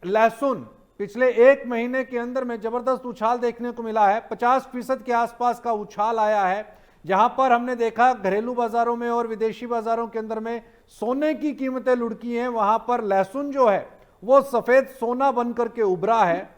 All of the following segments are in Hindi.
लहसुन पिछले एक महीने के अंदर में जबरदस्त उछाल देखने को मिला है। 50% के आसपास का उछाल आया है, जहां पर हमने देखा घरेलू बाजारों में और विदेशी बाजारों के अंदर में सोने की कीमतें लुढ़की हैं, वहां पर लहसुन जो है वो सफेद सोना बनकर के उभरा है।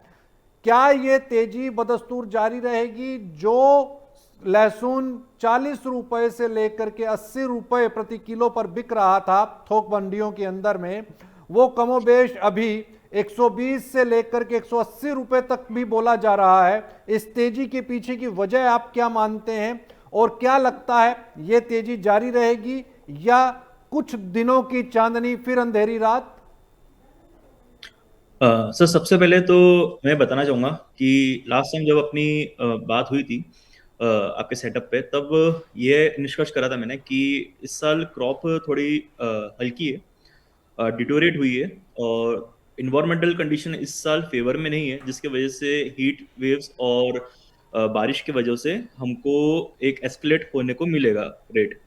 क्या ये तेजी बदस्तूर जारी रहेगी? जो लहसुन 40 रुपए से लेकर के 80 रुपए प्रति किलो पर बिक रहा था थोक मंडियों के अंदर में, वो कमोबेश अभी 120 से लेकर के 180 रुपए तक भी बोला जा रहा है। इस तेजी के पीछे की वजह आप क्या मानते हैं, और क्या लगता है ये तेजी जारी रहेगी या कुछ दिनों की चांदनी फिर अंधेरी रात? सर, सबसे पहले तो मैं बताना चाहूँगा कि लास्ट टाइम जब अपनी बात हुई थी आपके सेटअप पे, तब ये निष्कर्ष करा था मैंने कि इस साल क्रॉप थोड़ी हल्की है, डिटोरेट हुई है, और इन्वायरमेंटल कंडीशन इस साल फेवर में नहीं है, जिसकी वजह से हीट वेव्स और बारिश की वजह से हमको एक एस्केलेट होने को मिलेगा रेट।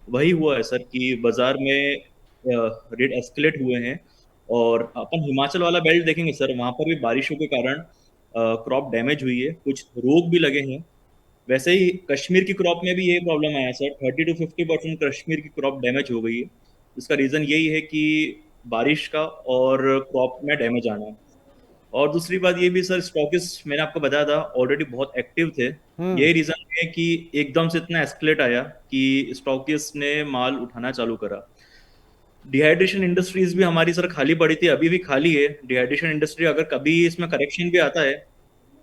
वही हुआ है सर कि बाजार में रेट एस्केलेट हुए हैं। और अपन हिमाचल वाला बेल्ट देखेंगे सर, वहां पर भी बारिशों के कारण क्रॉप डैमेज हुई है, कुछ रोग भी लगे हैं। वैसे ही कश्मीर की क्रॉप में भी यही प्रॉब्लम आया सर, 30 to 50% कश्मीर की क्रॉप डैमेज हो गई है। इसका रीजन यही है कि बारिश का और क्रॉप में डैमेज आना। और दूसरी बात ये भी सर, स्टॉकिस्ट मैंने आपको बताया था ऑलरेडी बहुत एक्टिव थे। हम्म। यही रीजन है कि एकदम से इतना एस्केलेट आया कि स्टॉकिस्ट ने माल उठाना चालू करा। डिहाइड्रेशन इंडस्ट्रीज भी हमारी सर खाली पड़ी थी, अभी भी खाली है डिहाइड्रेशन इंडस्ट्री। अगर कभी इसमें करेक्शन भी आता है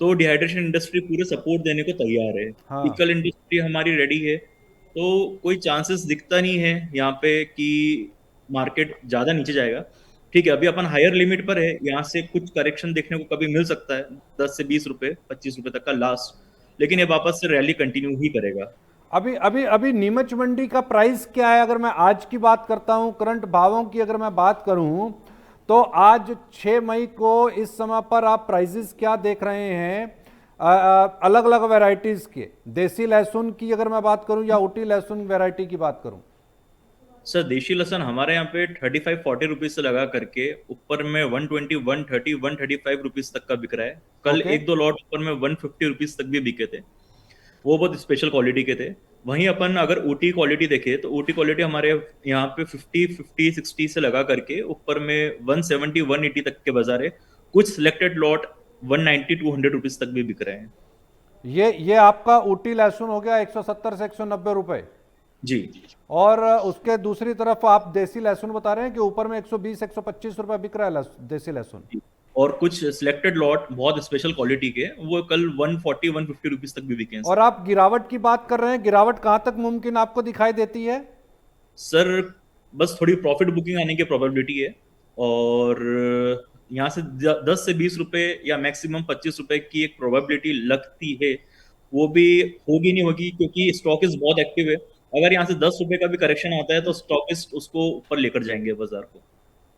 तो डिहाइड्रेशन इंडस्ट्री पूरे सपोर्ट देने को तैयार है। हाँ। इकल इंडस्ट्री हमारी रेडी है, तो कोई चांसेस दिखता नहीं है यहाँ पे कि मार्केट ज्यादा नीचे जाएगा। ठीक है, अभी अपन हायर लिमिट पर है, यहाँ से कुछ करेक्शन देखने को कभी मिल सकता है, 10 से 20 रुपए 25 रुपए तक का लास्ट। लेकिन ये वापस से रैली कंटिन्यू ही करेगा। अभी अभी अभी नीमच मंडी का प्राइस क्या है? अगर मैं आज की बात करता हूं, करंट भावों की अगर मैं बात करूं, तो आज 6 मई को इस समय पर आप प्राइसेस क्या देख रहे हैं अलग अलग वैरायटीज के? देसी लहसुन की अगर मैं बात करूं या ओटी लहसुन वैरायटी की बात करूं? सर, देशी लहसुन हमारे यहाँ पे 35-40 रुपीज से लगा करके ऊपर में 120 130 135 रुपीज तक का बिक रहा है। कल ओके। एक दो लॉट ऊपर में 150 रुपीज तक भी बिके थे, वो बहुत स्पेशल क्वालिटी के थे। वहीं अपन अगर ऊटी क्वालिटी देखे तो ऊटी क्वालिटी हमारे यहाँ पे 50 50 60 से लगा करके ऊपर में 170 180 तक के बाजार है। कुछ सिलेक्टेड लॉट 190 200 रुपीज तक भी बिक रहे हैं। ये आपका ऊटी लहसुन हो गया 170 से 190 रुपए। जी। और उसके दूसरी तरफ आप देसी लहसुन बता रहे हैं कि ऊपर में 120 125 रुपए बिक रहा है देसी लहसुन। और कुछ सिलेक्टेड लॉट बहुत स्पेशल क्वालिटी के, वो कल 140 150 रुपीज तक भी बिके हैं और सर। आप गिरावट की बात कर रहे हैं, गिरावट कहां तक मुमकिन आपको दिखाई देती है? सर, बस थोड़ी प्रॉफिट बुकिंग आने की प्रोबेबिलिटी है। और यहाँ से 10 से 20 रुपए या मैक्सिमम 25 रुपए की एक प्रोबेबिलिटी लगती है। वो भी होगी नहीं होगी, क्योंकि स्टॉकिस्ट बहुत एक्टिव है। अगर यहाँ से 10 रुपए का भी करेक्शन आता है तो स्टॉकिस्ट उसको ऊपर लेकर जाएंगे बाजार को।